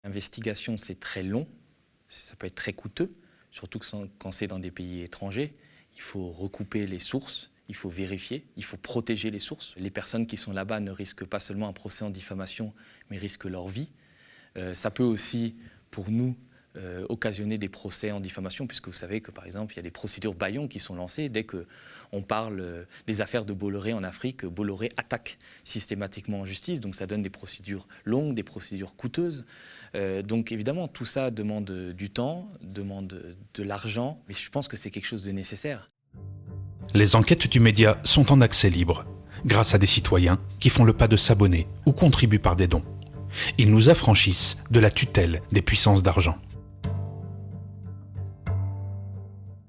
L'investigation, c'est très long, ça peut être très coûteux, surtout quand c'est dans des pays étrangers. Il faut recouper les sources, il faut vérifier, il faut protéger les sources. Les personnes qui sont là-bas ne risquent pas seulement un procès en diffamation, mais risquent leur vie. Ça peut aussi, pour nous, occasionner des procès en diffamation, puisque vous savez que, par exemple, il y a des procédures bâillons qui sont lancées. Dès qu'on parle des affaires de Bolloré en Afrique, Bolloré attaque systématiquement en justice, donc ça donne des procédures longues, des procédures coûteuses. Donc évidemment, tout ça demande du temps, demande de l'argent, mais je pense que c'est quelque chose de nécessaire. Les enquêtes du média sont en accès libre, grâce à des citoyens qui font le pas de s'abonner ou contribuent par des dons. Ils nous affranchissent de la tutelle des puissances d'argent.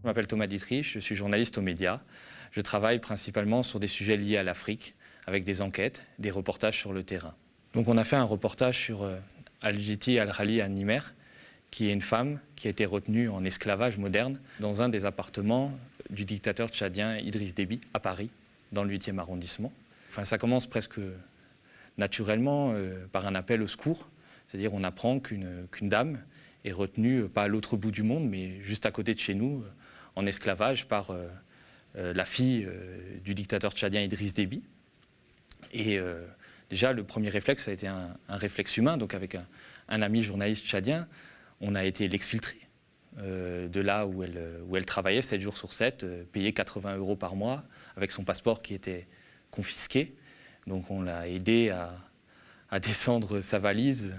Je m'appelle Thomas Dietrich, je suis journaliste aux médias. Je travaille principalement sur des sujets liés à l'Afrique, avec des enquêtes, des reportages sur le terrain. Donc on a fait un reportage sur Al-Jiti Al-Khali à Nimer, qui est une femme qui a été retenue en esclavage moderne dans un des appartements du dictateur tchadien Idriss Déby à Paris, dans le 8e arrondissement. Enfin, ça commence presque naturellement par un appel au secours, c'est-à-dire on apprend qu'une dame est retenue, pas à l'autre bout du monde, mais juste à côté de chez nous, en esclavage par la fille du dictateur tchadien Idriss Déby. Et déjà, le premier réflexe, ça a été un réflexe humain. Donc avec un ami journaliste tchadien, on a été l'exfiltrer de là où elle travaillait 7 jours sur 7, payé 80 € par mois, avec son passeport qui était confisqué. Donc on l'a aidé à descendre sa valise,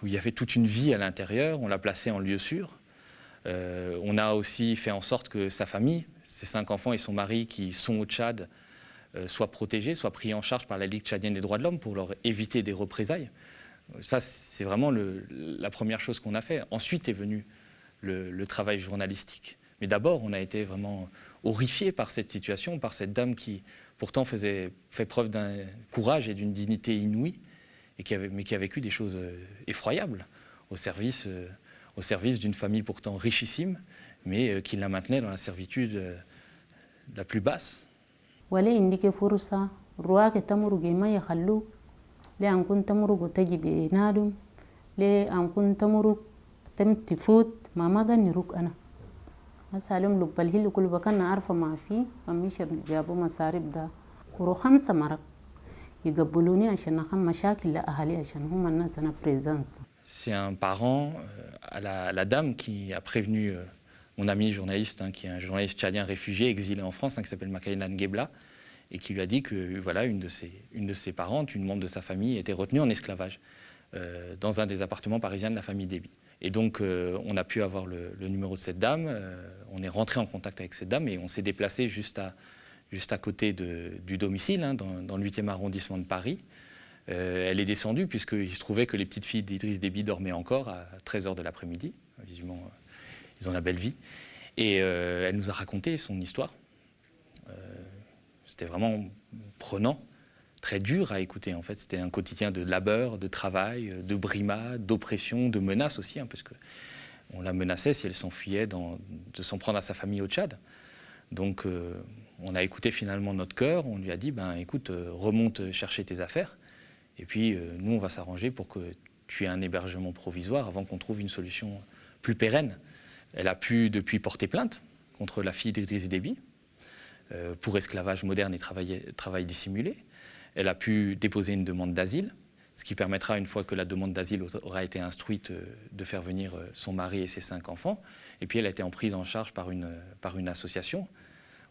où il y avait toute une vie à l'intérieur. On l'a placé en lieu sûr. On a aussi fait en sorte que sa famille, ses 5 enfants et son mari qui sont au Tchad, soient protégés, soient pris en charge par la Ligue tchadienne des droits de l'homme pour leur éviter des représailles. Ça, c'est vraiment la première chose qu'on a fait. Ensuite est venu le travail journalistique. Mais d'abord, on a été vraiment horrifiés par cette situation, par cette dame qui, pourtant, fait preuve d'un courage et d'une dignité inouïe, mais qui a vécu des choses effroyables au service d'une famille pourtant richissime, mais qui la maintenait dans la servitude la plus basse. C'est un parent à la dame qui a prévenu mon ami journaliste, qui est un journaliste tchadien réfugié, exilé en France, qui s'appelle Makaïlan Ngebla, et qui lui a dit que voilà, une de ses parentes, une membre de sa famille, était retenue en esclavage dans un des appartements parisiens de la famille Déby. Et donc on a pu avoir le numéro de cette dame, on est rentré en contact avec cette dame et on s'est déplacé juste à côté du domicile, dans le 8e arrondissement de Paris. Elle est descendue puisqu'il se trouvait que les petites filles d'Idriss Déby dormaient encore à 13 h de l'après-midi. Visiblement, ils ont la belle vie. Et elle nous a raconté son histoire. C'était vraiment prenant, très dur à écouter en fait. C'était un quotidien de labeur, de travail, de brimades, d'oppression, de menaces aussi, parce qu'on la menaçait si elle s'enfuyait de s'en prendre à sa famille au Tchad. Donc on a écouté finalement notre cœur, on lui a dit, écoute, remonte chercher tes affaires, et puis nous on va s'arranger pour que tu aies un hébergement provisoire avant qu'on trouve une solution plus pérenne. Elle a pu depuis porter plainte contre la fille d'Idriss Déby pour esclavage moderne et travail dissimulé. Elle a pu déposer une demande d'asile, ce qui permettra, une fois que la demande d'asile aura été instruite, de faire venir son mari et ses 5 enfants. Et puis elle a été prise en charge par une association,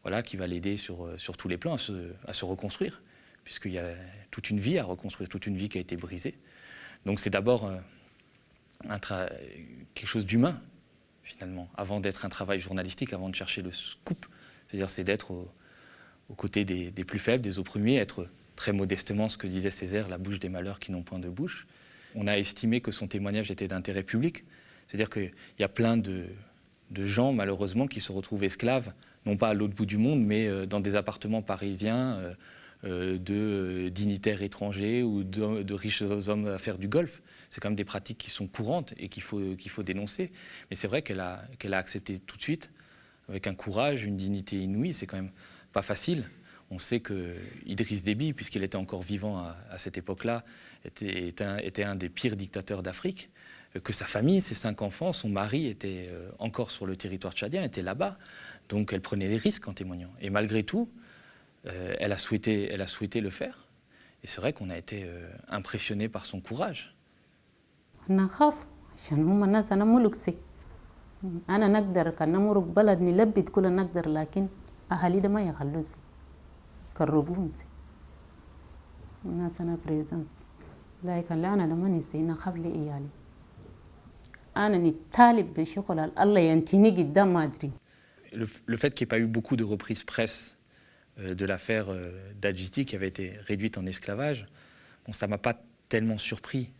voilà, qui va l'aider sur tous les plans à se reconstruire, puisqu'il y a toute une vie à reconstruire, toute une vie qui a été brisée. Donc c'est d'abord quelque chose d'humain, finalement, avant d'être un travail journalistique, avant de chercher le scoop. C'est-à-dire c'est d'être aux côtés des plus faibles, des opprimés, être très modestement, ce que disait Césaire, la bouche des malheurs qui n'ont point de bouche. On a estimé que son témoignage était d'intérêt public. C'est-à-dire qu'il y a plein de gens, malheureusement, qui se retrouvent esclaves, non pas à l'autre bout du monde, mais dans des appartements parisiens de dignitaires étrangers ou de riches hommes à faire du golf. C'est quand même des pratiques qui sont courantes et qu'il faut dénoncer. Mais c'est vrai qu'elle a accepté tout de suite, avec un courage, une dignité inouïe. C'est quand même pas facile. On sait que Idriss Déby, puisqu'il était encore vivant à cette époque-là, était un des pires dictateurs d'Afrique. que sa famille, ses 5 enfants, son mari était encore sur le territoire tchadien, était là-bas. Donc elle prenait des risques en témoignant. Et malgré tout, elle a souhaité le faire. Et c'est vrai qu'on a été impressionné par son courage. Le fait qu'il n'y ait pas eu beaucoup de reprises presse de l'affaire d'Adjiti, qui avait été réduite en esclavage, bon, ça ne m'a pas tellement surpris.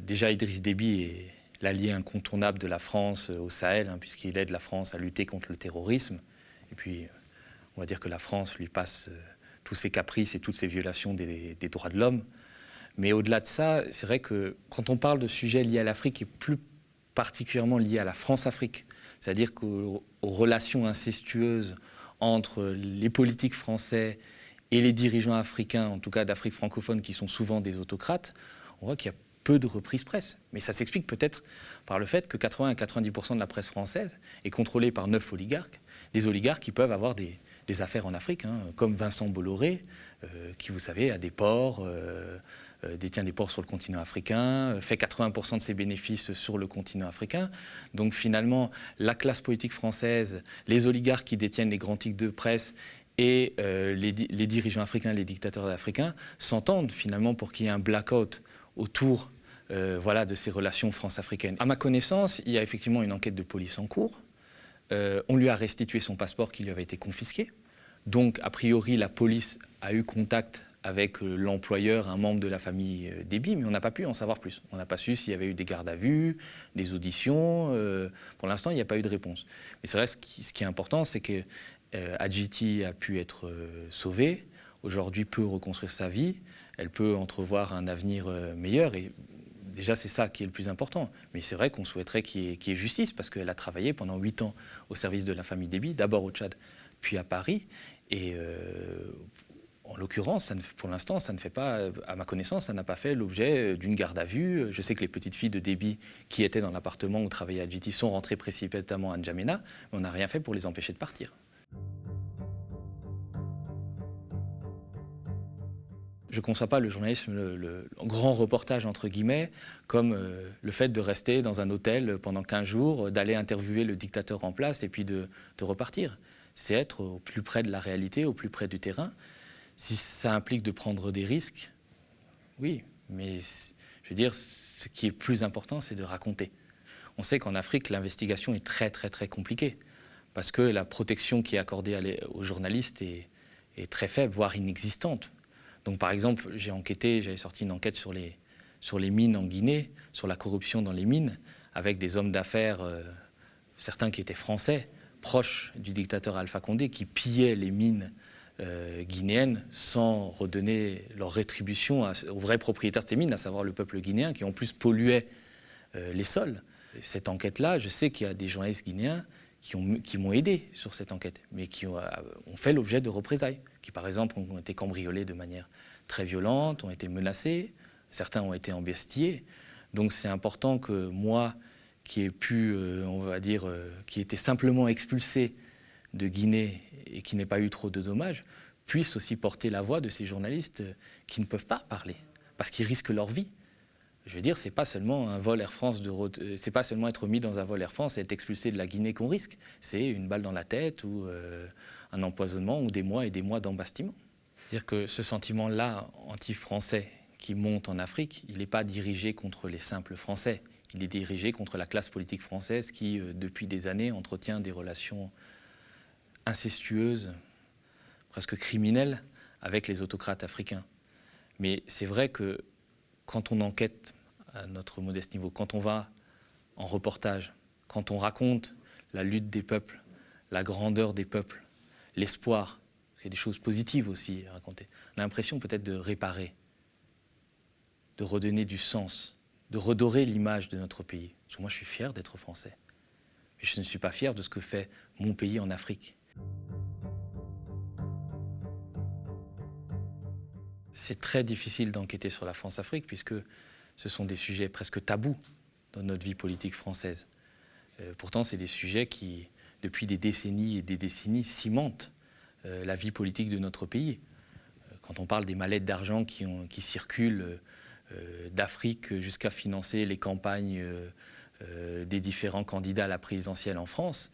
Déjà, Idriss Déby est l'allié incontournable de la France au Sahel, puisqu'il aide la France à lutter contre le terrorisme. Et puis, on va dire que la France lui passe tous ses caprices et toutes ses violations des droits de l'homme. Mais au-delà de ça, c'est vrai que quand on parle de sujets liés à l'Afrique, et plus particulièrement liés à la France-Afrique, c'est-à-dire aux relations incestueuses entre les politiques français et les dirigeants africains, en tout cas d'Afrique francophone, qui sont souvent des autocrates, on voit qu'il y a peu de reprises presse. Mais ça s'explique peut-être par le fait que 80 à 90% de la presse française est contrôlée par 9 oligarques, des oligarques qui peuvent avoir des affaires en Afrique, comme Vincent Bolloré, qui, vous savez, a des ports, détient des ports sur le continent africain, fait 80% de ses bénéfices sur le continent africain. Donc finalement, la classe politique française, les oligarques qui détiennent les grands titres de presse et les dirigeants africains, les dictateurs africains, s'entendent finalement pour qu'il y ait un blackout autour de ces relations france-africaines. À ma connaissance, il y a effectivement une enquête de police en cours. On lui a restitué son passeport qui lui avait été confisqué. Donc, a priori, la police a eu contact avec l'employeur, un membre de la famille Déby, mais on n'a pas pu en savoir plus. On n'a pas su s'il y avait eu des gardes à vue, des auditions. Pour l'instant, il n'y a pas eu de réponse. Mais c'est vrai, ce qui est important, c'est que Adjiti a pu être sauvée, aujourd'hui peut reconstruire sa vie, elle peut entrevoir un avenir meilleur. Et déjà, c'est ça qui est le plus important. Mais c'est vrai qu'on souhaiterait qu'il y ait justice, parce qu'elle a travaillé pendant 8 ans au service de la famille Déby, d'abord au Tchad, puis à Paris. Et en l'occurrence, pour l'instant, ça ne fait pas, à ma connaissance, ça n'a pas fait l'objet d'une garde à vue. Je sais que les petites filles de Déby qui étaient dans l'appartement où travaillait Adjiti sont rentrées précipitamment à N'Djamena, mais on n'a rien fait pour les empêcher de partir. Je ne conçois pas le journalisme, le grand reportage, entre guillemets, comme le fait de rester dans un hôtel pendant 15 jours, d'aller interviewer le dictateur en place et puis de repartir. C'est être au plus près de la réalité, au plus près du terrain. Si ça implique de prendre des risques, oui, mais je veux dire, ce qui est le plus important, c'est de raconter. On sait qu'en Afrique, l'investigation est très, très, très compliquée, parce que la protection qui est accordée aux journalistes est très faible, voire inexistante. Donc, par exemple, j'avais sorti une enquête sur les mines en Guinée, sur la corruption dans les mines, avec des hommes d'affaires, certains qui étaient français, proches du dictateur Alpha Condé, qui pillaient les mines guinéennes sans redonner leur rétribution aux vrais propriétaires de ces mines, à savoir le peuple guinéen, qui en plus polluait les sols. Et cette enquête-là, je sais qu'il y a des journalistes guinéens qui m'ont aidé sur cette enquête, mais qui ont fait l'objet de représailles, qui par exemple ont été cambriolés de manière très violente, ont été menacés, certains ont été embestillés. Donc c'est important que moi, qui ai pu, on va dire, qui était simplement expulsé de Guinée et qui n'ait pas eu trop de dommages, puisse aussi porter la voix de ces journalistes qui ne peuvent pas parler, parce qu'ils risquent leur vie. Je veux dire, c'est pas seulement un vol Air France, c'est pas seulement être mis dans un vol Air France et être expulsé de la Guinée qu'on risque. C'est une balle dans la tête ou un empoisonnement ou des mois et des mois d'embastillement. C'est-à-dire que ce sentiment-là, anti-français, qui monte en Afrique, il n'est pas dirigé contre les simples Français. Il est dirigé contre la classe politique française qui, depuis des années, entretient des relations incestueuses, presque criminelles, avec les autocrates africains. Mais c'est vrai que quand on enquête à notre modeste niveau, quand on va en reportage, quand on raconte la lutte des peuples, la grandeur des peuples, l'espoir, il y a des choses positives aussi à raconter. On a l'impression peut-être de réparer, de redonner du sens, de redorer l'image de notre pays. Parce que moi, je suis fier d'être français. Mais je ne suis pas fier de ce que fait mon pays en Afrique. C'est très difficile d'enquêter sur la France-Afrique puisque ce sont des sujets presque tabous. dans notre vie politique française. Pourtant, c'est des sujets qui, depuis des décennies et des décennies, cimentent la vie politique de notre pays. Quand on parle des mallettes d'argent qui circulent d'Afrique jusqu'à financer les campagnes des différents candidats à la présidentielle en France,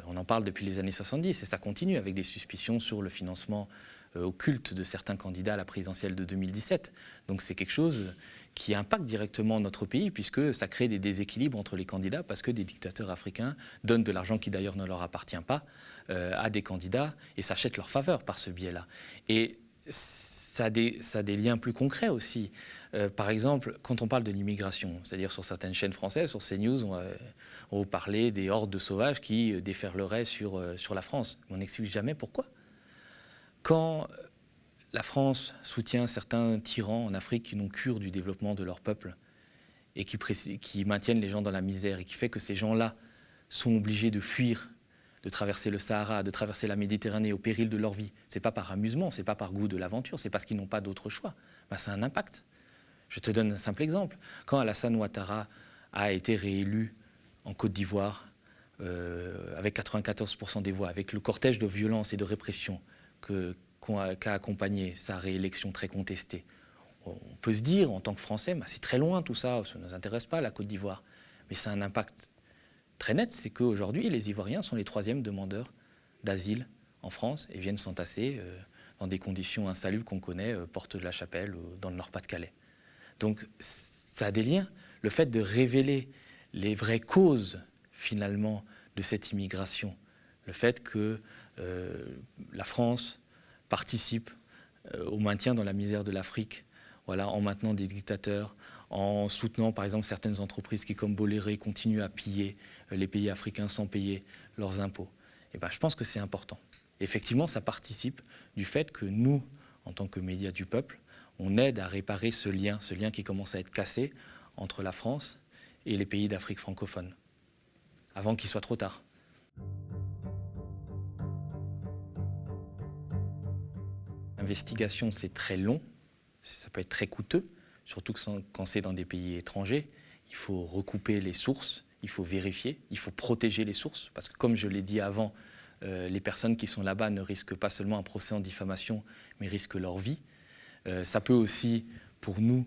on en parle depuis les années 70 et ça continue avec des suspicions sur le financement occulte de certains candidats à la présidentielle de 2017. Donc c'est quelque chose qui impacte directement notre pays puisque ça crée des déséquilibres entre les candidats parce que des dictateurs africains donnent de l'argent qui d'ailleurs ne leur appartient pas à des candidats et s'achètent leur faveur par ce biais-là. Et ça a des liens plus concrets aussi. Par exemple, quand on parle de l'immigration, c'est-à-dire sur certaines chaînes françaises, sur CNews, on va parler des hordes de sauvages qui déferleraient sur la France. Mais on n'explique jamais pourquoi. Quand la France soutient certains tyrans en Afrique qui n'ont cure du développement de leur peuple et qui maintiennent les gens dans la misère et qui fait que ces gens-là sont obligés de fuir, de traverser le Sahara, de traverser la Méditerranée au péril de leur vie, c'est pas par amusement, c'est pas par goût de l'aventure, c'est parce qu'ils n'ont pas d'autre choix. Ben, ça a un impact. Je te donne un simple exemple. Quand Alassane Ouattara a été réélu en Côte d'Ivoire, avec 94% des voix, avec le cortège de violence et de répression qu'a accompagné sa réélection très contestée, on peut se dire, en tant que Français, ben, c'est très loin tout ça, ça ne nous intéresse pas la Côte d'Ivoire. Mais ça a un impact très net, c'est qu'aujourd'hui, les Ivoiriens sont les 3e demandeurs d'asile en France et viennent s'entasser dans des conditions insalubres qu'on connaît, Porte de la Chapelle ou dans le Nord-Pas-de-Calais. Donc ça a des liens. Le fait de révéler les vraies causes, finalement, de cette immigration, le fait que la France participe au maintien dans la misère de l'Afrique, voilà, en maintenant des dictateurs, en soutenant par exemple certaines entreprises qui, comme Bolloré, continuent à piller les pays africains sans payer leurs impôts. Et ben, je pense que c'est important. Et effectivement, ça participe du fait que nous, en tant que médias du peuple, on aide à réparer ce lien qui commence à être cassé entre la France et les pays d'Afrique francophone, avant qu'il soit trop tard. L'investigation, c'est très long, ça peut être très coûteux, surtout quand c'est dans des pays étrangers. Il faut recouper les sources, il faut vérifier, il faut protéger les sources, parce que comme je l'ai dit avant, les personnes qui sont là-bas ne risquent pas seulement un procès en diffamation, mais risquent leur vie. Ça peut aussi, pour nous,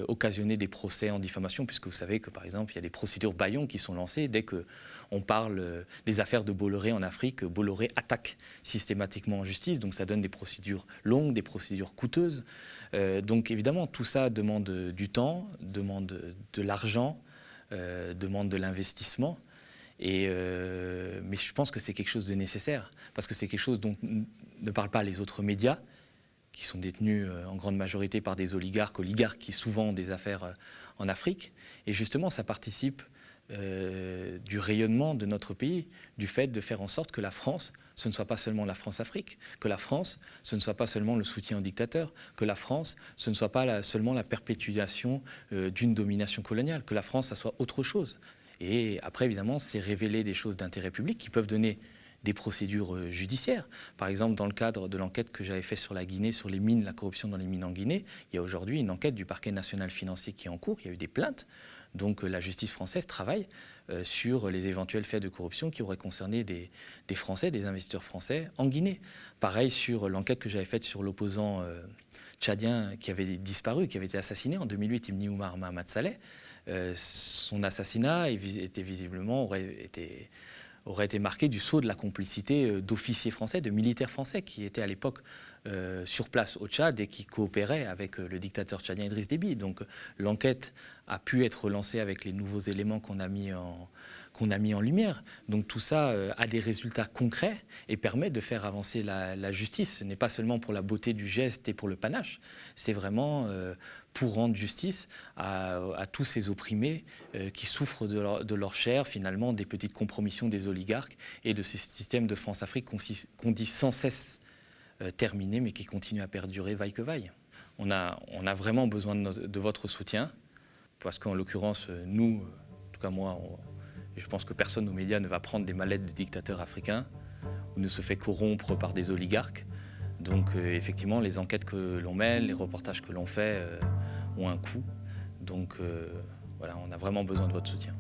occasionner des procès en diffamation, puisque vous savez que, par exemple, il y a des procédures bâillons qui sont lancées. Dès qu'on parle des affaires de Bolloré en Afrique, Bolloré attaque systématiquement en justice, donc ça donne des procédures longues, des procédures coûteuses. Donc évidemment, tout ça demande du temps, demande de l'argent, demande de l'investissement. Mais je pense que c'est quelque chose de nécessaire, parce que c'est quelque chose dont ne parlent pas les autres médias, qui sont détenus en grande majorité par des oligarques qui souvent ont des affaires en Afrique. Et justement, ça participe du rayonnement de notre pays, du fait de faire en sorte que la France, ce ne soit pas seulement la France-Afrique, que la France, ce ne soit pas seulement le soutien aux dictateurs, que la France, ce ne soit pas seulement la perpétuation d'une domination coloniale, que la France, ça soit autre chose. Et après, évidemment, c'est révéler des choses d'intérêt public qui peuvent donner des procédures judiciaires. Par exemple, dans le cadre de l'enquête que j'avais faite sur la Guinée, sur les mines, la corruption dans les mines en Guinée, il y a aujourd'hui une enquête du parquet national financier qui est en cours, il y a eu des plaintes. Donc la justice française travaille sur les éventuels faits de corruption qui auraient concerné des Français, des investisseurs français en Guinée. Pareil sur l'enquête que j'avais faite sur l'opposant tchadien qui avait disparu, qui avait été assassiné en 2008, Ibn Omar Mahamat Saleh. Son assassinat aurait été marqué du sceau de la complicité d'officiers français, de militaires français qui étaient à l'époque sur place au Tchad et qui coopéraient avec le dictateur tchadien Idriss Déby. Donc l'enquête a pu être lancée avec les nouveaux éléments qu'on a mis en lumière. Donc tout ça a des résultats concrets et permet de faire avancer la justice. Ce n'est pas seulement pour la beauté du geste et pour le panache, c'est vraiment pour rendre justice à tous ces opprimés qui souffrent de leur chair, finalement, des petites compromissions des oligarques et de ces systèmes de France-Afrique qu'on dit sans cesse terminés, mais qui continuent à perdurer vaille que vaille. On a vraiment besoin de votre soutien, parce qu'en l'occurrence, nous, en tout cas moi, je pense que personne aux médias ne va prendre des mallettes de dictateurs africains ou ne se fait corrompre par des oligarques. Donc effectivement, les enquêtes que l'on mène, les reportages que l'on fait ont un coût. Donc Voilà, on a vraiment besoin de votre soutien.